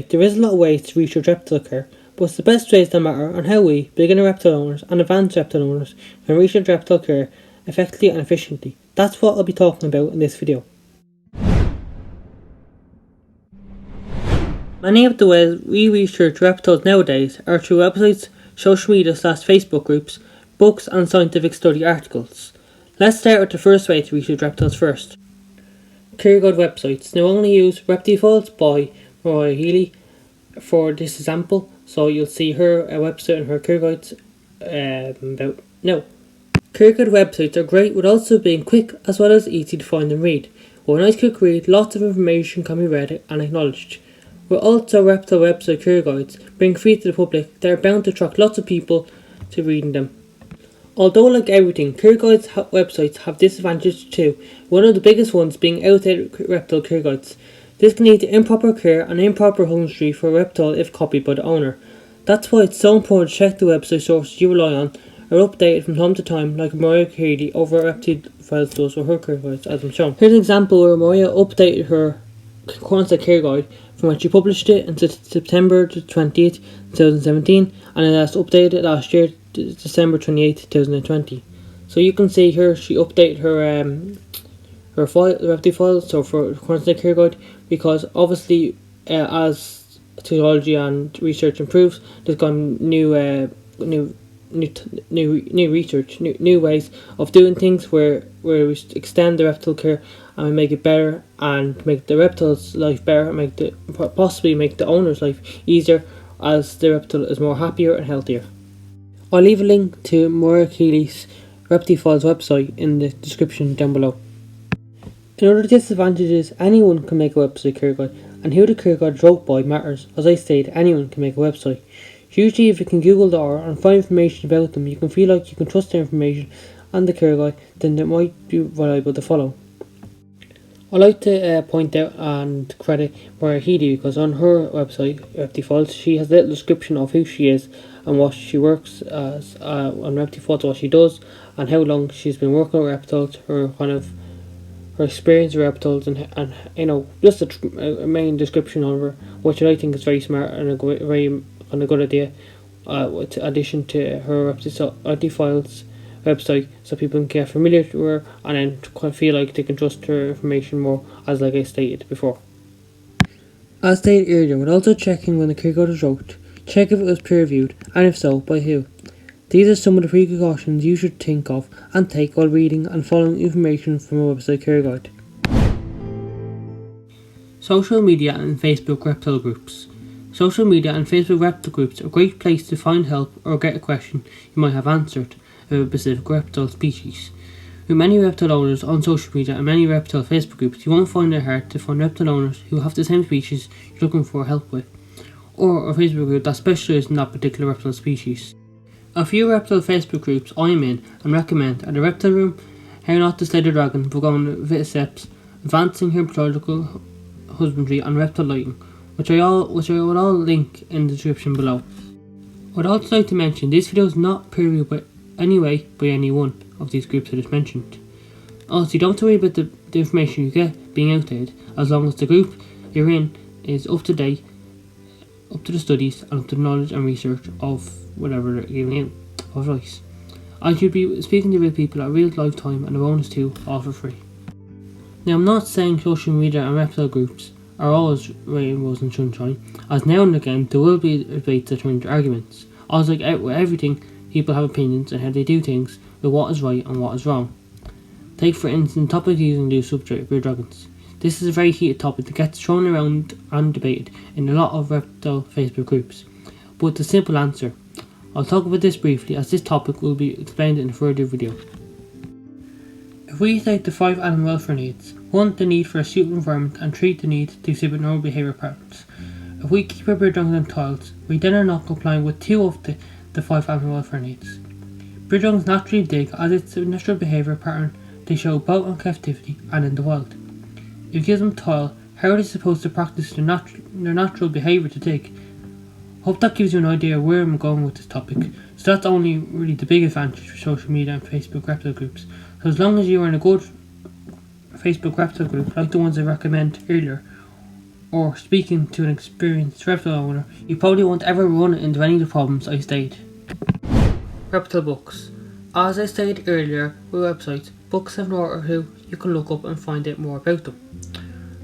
There is a lot of ways to research reptile care, but it's the best ways that matter on how we, beginner reptile owners and advanced reptile owners, can research reptile care effectively and efficiently. That's what I'll be talking about in this video. Many of the ways we research reptiles nowadays are through websites, social media / Facebook groups, books and scientific study articles. Let's start with the first way to research reptiles first. Care guide websites. Now I only use Reptifiles by Mariah Healey for this example, so you'll see her website and her care guides about now. Care guide websites are great with also being quick as well as easy to find and read. With a nice quick read, lots of information can be read and acknowledged. With also reptile website care guides being free to the public, they are bound to attract lots of people to reading them. Although like everything, care guides websites have disadvantages too, one of the biggest ones being outdated reptile care guides. This can lead to improper care and improper husbandry for a reptile if copied by the owner. That's why it's so important to check the website sources you rely on are updated from time to time, like Mariah Healey over Reptifiles does with her care guides, as I'm shown. Here's an example where Mariah updated her concept care guide from when she published it in September 20th, 2017, and it has updated last year, December 28th, 2020. So you can see here she updated her Reptifiles, so for concept care guide, because obviously as technology and research improves, there's gone new research, new ways of doing things where we extend the reptile care and we make it better and make the reptile's life better and possibly make the owner's life easier as the reptile is more happier and healthier. I'll leave a link to Mariah Healey's Reptifiles website in the description down below. Another disadvantage is anyone can make a website care guide, and who the care guide is wrote by matters. As I stated, anyone can make a website. Usually if you can Google the author and find information about them, you can feel like you can trust their information and the care guide, then it might be valuable to follow. I'd like to point out and credit Mariah Healey because on her website, Reptifiles, she has a little description of who she is and what she works as on Reptifiles, what she does and how long she's been working with reptiles, her experience with reptiles and you know, just a main description of her, which I think is very smart and a good idea with addition to her Reptifiles website, so people can get familiar with her and then feel like they can trust her information more, as like I stated before. As stated earlier, when also checking when the care guide was wrote, check if it was peer reviewed and if so, by who. These are some of the precautions you should think of and take while reading and following information from a website care guide. Social media and Facebook reptile groups. Social media and Facebook reptile groups are a great place to find help or get a question you might have answered about a specific reptile species. With many reptile owners on social media and many reptile Facebook groups, you won't find it hard to find reptile owners who have the same species you're looking for help with, or a Facebook group that specialises in that particular reptile species. A few reptile Facebook groups I am in and recommend are the Reptile Room, How Not to Slay the Dragon for going Viviseps, Advancing Herpetological Husbandry and Reptile Lighting, which I will all link in the description below. I would also like to mention this video is not peer reviewed by any one of these groups I just mentioned. Also, you don't have to worry about the information you get being outdated, as long as the group you're in is up to date, up to the studies and up to the knowledge and research of whatever they're giving advice. I should be speaking to real people at real lifetime and the bonus too, all for free. Now I'm not saying social media and reptile groups are always rainbows and sunshine, as now and again there will be debates that turn into arguments. As like with everything, people have opinions on how they do things, with what is right and what is wrong. Take for instance the topic using the subject of beer dragons. This is a very heated topic that gets thrown around and debated in a lot of reptile Facebook groups. But the simple answer. I'll talk about this briefly as this topic will be explained in a further video. If we take the 5 animal welfare needs, 1 the need for a suitable environment and 3 the need to exhibit normal behaviour patterns. If we keep our beer dragons on tiles, we then are not complying with 2 of the 5 animal welfare needs. Beer dragons naturally dig as it's a natural behaviour pattern they show both in captivity and in the wild. If you give them tile, how are they supposed to practice their natural behaviour to dig? Hope that gives you an idea of where I'm going with this topic. So that's only really the big advantage for social media and Facebook reptile groups. So as long as you are in a good Facebook reptile group, like the ones I recommended earlier, or speaking to an experienced reptile owner, you probably won't ever run into any of the problems I stated. Reptile Books. As I stated earlier with websites, books have an author who you can look up and find out more about them.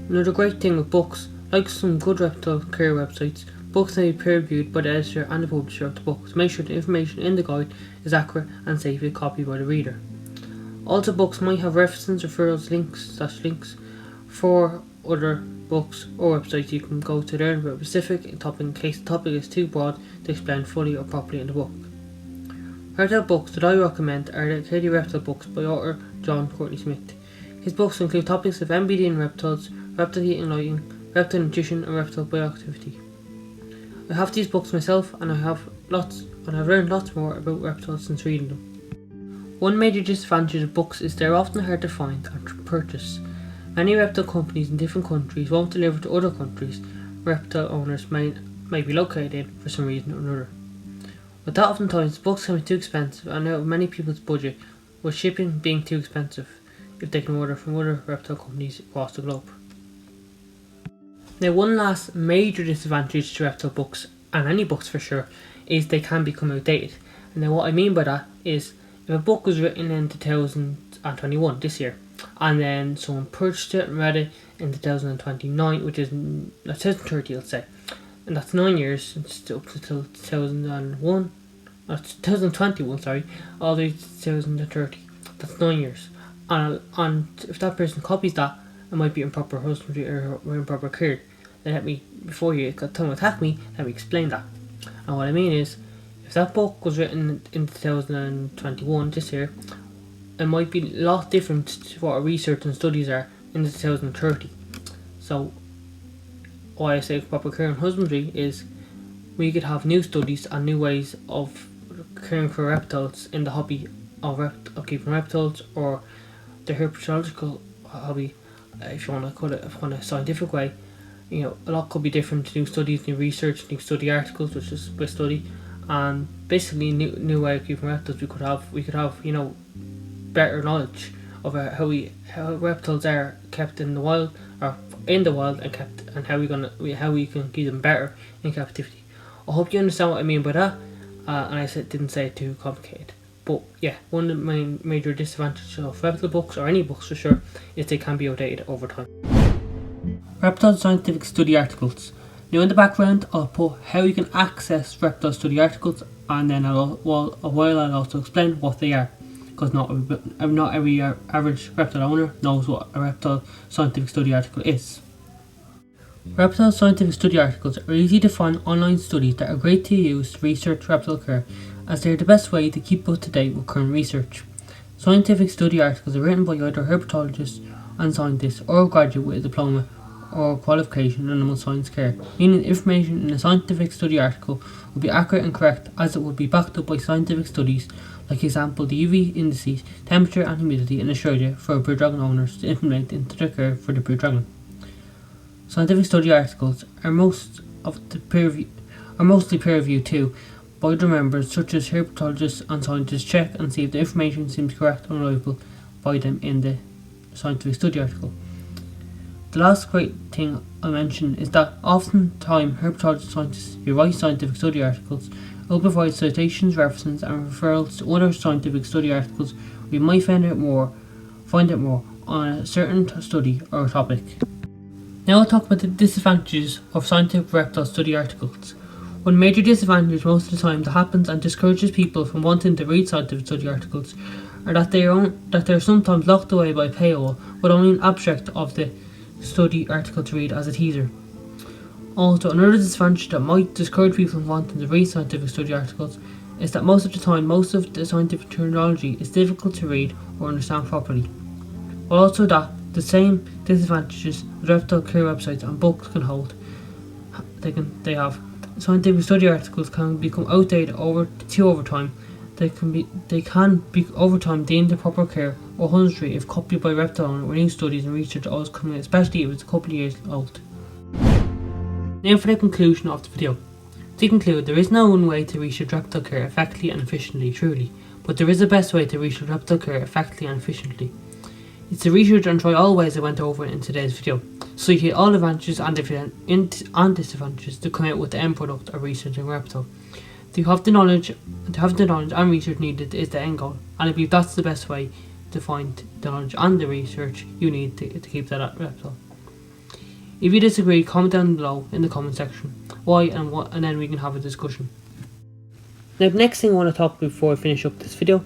Another great thing with books, like some good reptile care websites, books may be peer reviewed by the editor and the publisher of the book to make sure the information in the guide is accurate and safely copied by the reader. Also, books might have references, referrals, links for other books or websites you can go to learn about a specific topic in case the topic is too broad to explain fully or properly in the book. Reptile books that I recommend are the Arcadia Reptile Books by author John Courtney Smith. His books include topics of MBD in reptiles, reptile heat and lighting, reptile nutrition and reptile bioactivity. I have these books myself and I've learned lots more about reptiles since reading them. One major disadvantage of books is they're often hard to find and purchase. Many reptile companies in different countries won't deliver to other countries reptile owners may be located in for some reason or another. With that, oftentimes books can be too expensive and out of many people's budget, with shipping being too expensive if they can order from other reptile companies across the globe. Now, one last major disadvantage to reptile books, and any books for sure, is they can become outdated. And now what I mean by that is, if a book was written in 2021, this year, and then someone purchased it and read it in 2029, which is 2030, let's say, and that's 9 years, it's up to 2021, 2021, sorry, all the way to 2030, that's 9 years, and if that person copies that, it might be improper husbandry or improper care. Then before you come attack me, let me explain that. And what I mean is, if that book was written in 2021, this year, it might be a lot different to what our research and studies are in 2030. So, why I say proper care and husbandry is we could have new studies and new ways of caring for reptiles in the hobby of keeping reptiles, or the herpetological hobby, if you want to call it in a scientific way. You know, a lot could be different. New studies, new research, new study articles, which is by study, and basically new way of keeping reptiles. We could have better knowledge of how reptiles are kept in the wild and kept, and how we can keep them better in captivity. I hope you understand what I mean by that, and I didn't say it too complicated. But yeah, one of the main major disadvantages of reptile books, or any books for sure, is they can be outdated over time. Reptile scientific study articles. Now, in the background, I'll put how you can access reptile study articles, and then I'll also explain what they are, because not every average reptile owner knows what a reptile scientific study article is. Reptile scientific study articles are easy to find online studies that are great to use to research reptile care, as they are the best way to keep up to date with current research. Scientific study articles are written by either herpetologists and scientists, or a graduate with a diploma or qualification in animal science care, meaning information in a scientific study article will be accurate and correct, as it would be backed up by scientific studies, like example the UV indices, temperature and humidity in Australia for brood dragon owners to implement into their care for the brood dragon. Scientific study articles are mostly peer reviewed too by other members such as herpetologists and scientists. Check and see if the information seems correct and reliable by them in the scientific study article. The last great thing I mention is that oftentimes herpetologist scientists who write scientific study articles will provide citations, references and referrals to other scientific study articles where you might find out more on a certain study or topic. Now I'll talk about the disadvantages of scientific reptile study articles. One major disadvantage most of the time that happens and discourages people from wanting to read scientific study articles are that they are sometimes locked away by a paywall with only an abstract of the study article to read as a teaser. Also, another disadvantage that might discourage people from wanting to read scientific study articles is that most of the time most of the scientific terminology is difficult to read or understand properly. While also that the same disadvantages reptile care websites and books can hold, they have. Scientific study articles can become outdated over time. They can be over time deemed improper care or husbandry if copied by reptile owner when new studies and research always coming out, especially if it's a couple of years old. Now for the conclusion of the video. To conclude, there is no one way to research reptile care effectively and efficiently, truly, but there is a best way to research reptile care effectively and efficiently. It's to research and try all ways I went over in today's video, so you get all advantages and disadvantages to come out with the end product of researching reptile. To have the knowledge and research needed is the end goal, and I believe that's the best way to find the knowledge and the research you need to keep that reptile. If you disagree, comment down below in the comment section why and what, and then we can have a discussion. Now, the next thing I want to talk about before I finish up this video,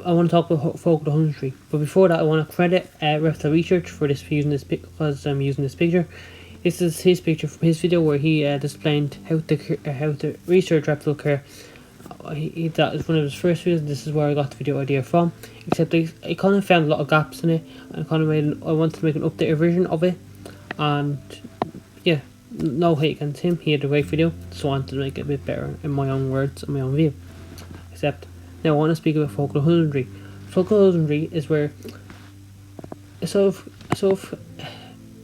I want to talk about focal husbandry. But before that, I want to credit Reptile Research for using this because I'm using this picture. This is his picture from his video where he displayed how to research reptile care. That is one of his first videos. This is where I got the video idea from. Except I kind of found a lot of gaps in it, and I wanted to make an updated version of it. And yeah, no hate against him. He had a great video, so I wanted to make it a bit better in my own words and my own view. Except now I want to speak about focal husbandry. Focal husbandry is where a sort of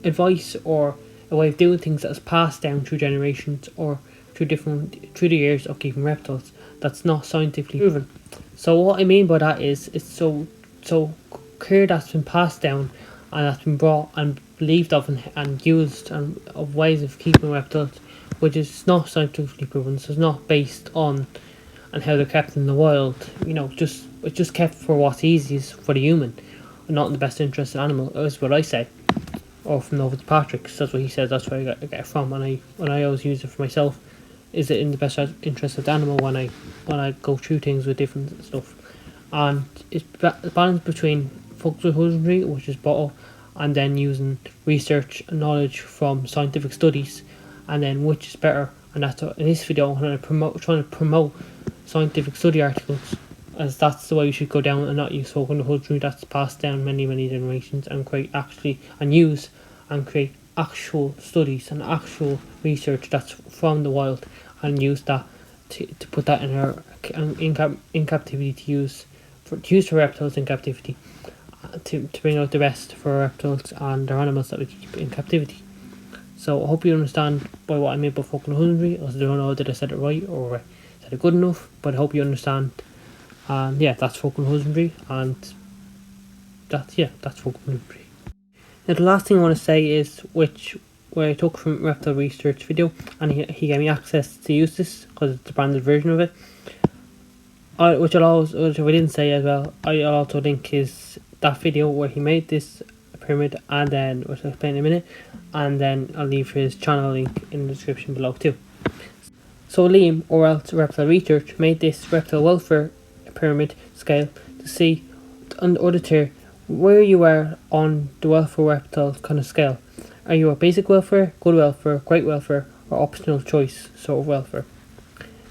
advice or a way of doing things that is passed down through generations or through the years of keeping reptiles that's not scientifically proven. So what I mean by that is it's so care that's been passed down and that's been brought and believed of and used and of ways of keeping reptiles, which is not scientifically proven. So it's not based on how they're kept in the wild. It's just kept for what's easiest for the human, and not in the best interest of the animal. That's what I say. Or from Nova's Patrick's, that's what he says. That's where I get it from, and I always use it for myself. Is it in the best interest of the animal when I go through things with different stuff, and it's the balance between focal husbandry, which is bottle, and then using research and knowledge from scientific studies, and then which is better. And that's in this video I'm trying to promote scientific study articles, as that's the way you should go down, and not use focal husbandry that's passed down many generations, and create actual studies and actual research that's from the wild, and use that to put that in captivity to use for reptiles in captivity, to bring out the best for reptiles and their animals that we keep in captivity. So I hope you understand by what I mean by focal husbandry. I don't know that I said it right or said it good enough, but I hope you understand. And yeah, that's focal husbandry, and that's focal husbandry. Now the last thing I want to say is where I took from Reptile Research video, and he gave me access to use this because it's a branded version of it. Which if I didn't say as well, I'll also link that video where he made this pyramid, and then which I'll explain in a minute, and then I'll leave his channel link in the description below too. So Liam, or else Reptile Research, made this reptile welfare pyramid scale to see in order to where you are on the welfare reptile kind of scale. Are you a basic welfare, good welfare, great welfare, or optional choice sort of welfare?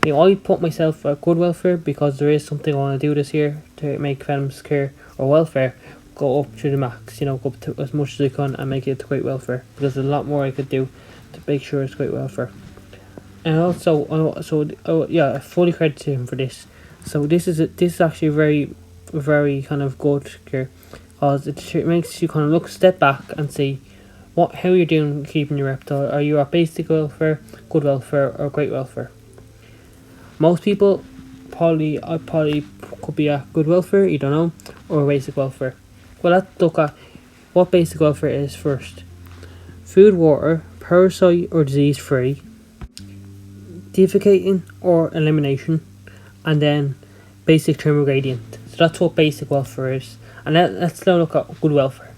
Now I put myself at good welfare because there is something I want to do this year to make Venom's care or welfare go up to the max, go up to as much as I can and make it to great welfare, because there's a lot more I could do to make sure it's great welfare. And also, I fully credit to him for this. So this is actually very, very kind of good here, because it makes you kind of step back and see how you're doing keeping your reptile. Are you at basic welfare, good welfare, or great welfare? Most people I probably could be at good welfare, you don't know, or basic welfare. Well, let's look at what basic welfare is first. Food, water, parasite or disease free, defecating or elimination, and then basic thermal gradient. So that's what basic welfare is. And let's now look at good welfare.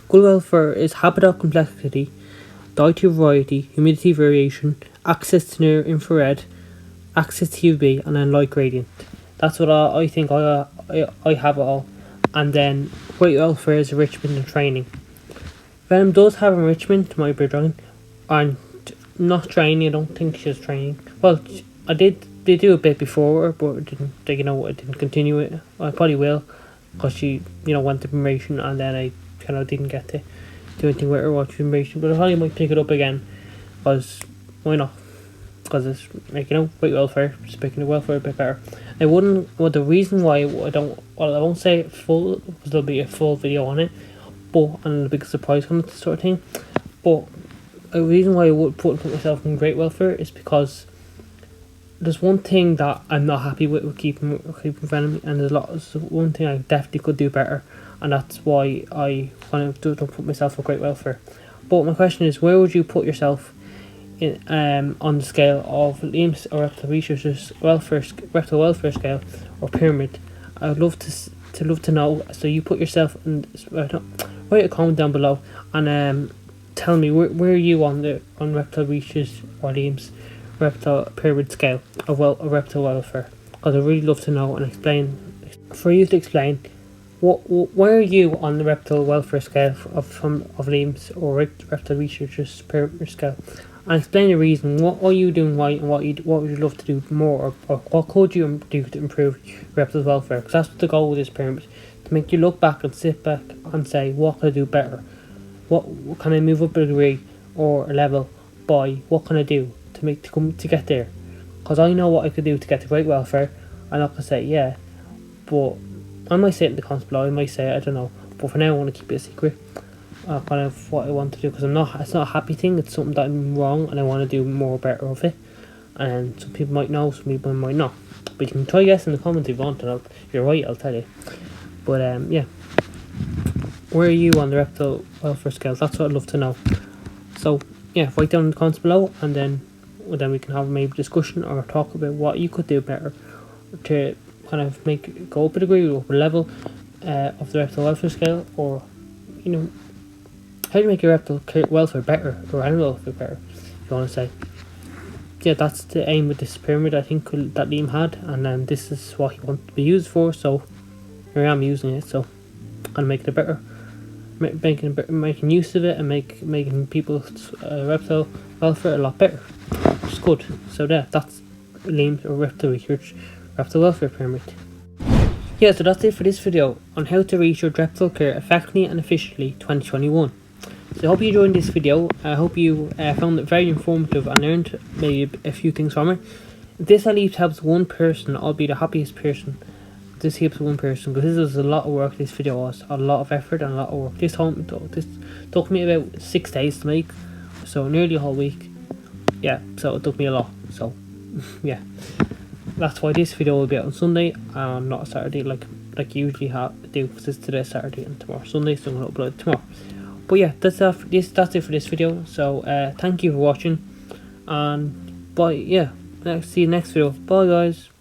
Good welfare is habitat complexity, dietary variety, humidity variation, access to near infrared, access to UV, and then light gradient. That's what I think I have it all. And then great welfare is enrichment and training. Venom does have enrichment, my bird dragon, and not training. I don't think she's training. Well, I did do a bit before, but I didn't continue it. I probably will, because she went to promotion, and then I kind of didn't get to do anything with her watch promotion. But I probably might pick it up again, because why not? Because it's great welfare. Just making the welfare a bit better. I wouldn't. Well, the reason why I won't say it full, because there'll be a full video on it, and a big surprise on it, sort of thing. But the reason why I would put myself in great welfare is because there's one thing that I'm not happy with keeping Venom, and there's one thing I definitely could do better, and that's why I kind of don't put myself for great welfare. But my question is, where would you put yourself in on the scale of Liam's or reptile researchers' reptile welfare scale or pyramid? I would love to know. So you put yourself in. Write a comment down below and tell me where are you on reptile researchers or Liam's reptile pyramid scale of reptile welfare? Because I'd really love to know and explain where are you on the reptile welfare scale of Liam's or reptile researchers pyramid scale, and explain the reason. What are you doing right, and what would you love to do more, or what could you do to improve reptile welfare? Because that's the goal of this pyramid, to make you look back and sit back and say, what can I do better? What can I move up a degree or a level by? What can I do to get there? Because I know what I could do to get to great welfare. I'm not gonna say yeah, but I might say it in the comments below. I might say it, I don't know. But for now, I want to keep it a secret. Kind of what I want to do, because it's not a happy thing. It's something that I'm wrong, and I want to do more better of it. And some people might know, some people might not. But you can try guess in the comments if you want, and if you're right, I'll tell you. But yeah, where are you on the reptile welfare scale? That's what I'd love to know. So yeah, write down in the comments below, and then we can have maybe discussion or talk about what you could do better to kind of go up a degree or up a level of the reptile welfare scale, or how do you make your reptile welfare better, or animal welfare better, if you want to say. Yeah, that's the aim with this pyramid, I think, that Liam had, and this is what he wanted to be used for, so here I am using it. So I'm making it better, making use of it, and making people's reptile welfare a lot better, which is good. So that's Liam's or reptile research reptile welfare pyramid. Yeah, so that's it for this video on how to research reptile care effectively and efficiently 2021. So I hope you enjoyed this video. I hope you found it very informative and learned maybe a few things from it. If this at least helps one person, I'll be the happiest person. This helps one person, because this was a lot of work. This video was a lot of effort and a lot of work. This took me about 6 days to make, so nearly a whole week. Yeah, so it took me a lot. So yeah, that's why this video will be out on Sunday and not Saturday, like you usually do, because it's today Saturday and tomorrow Sunday, so I'm going to upload it tomorrow. But yeah, that's it for this video. So thank you for watching, and bye. Yeah, see you next video. Bye guys.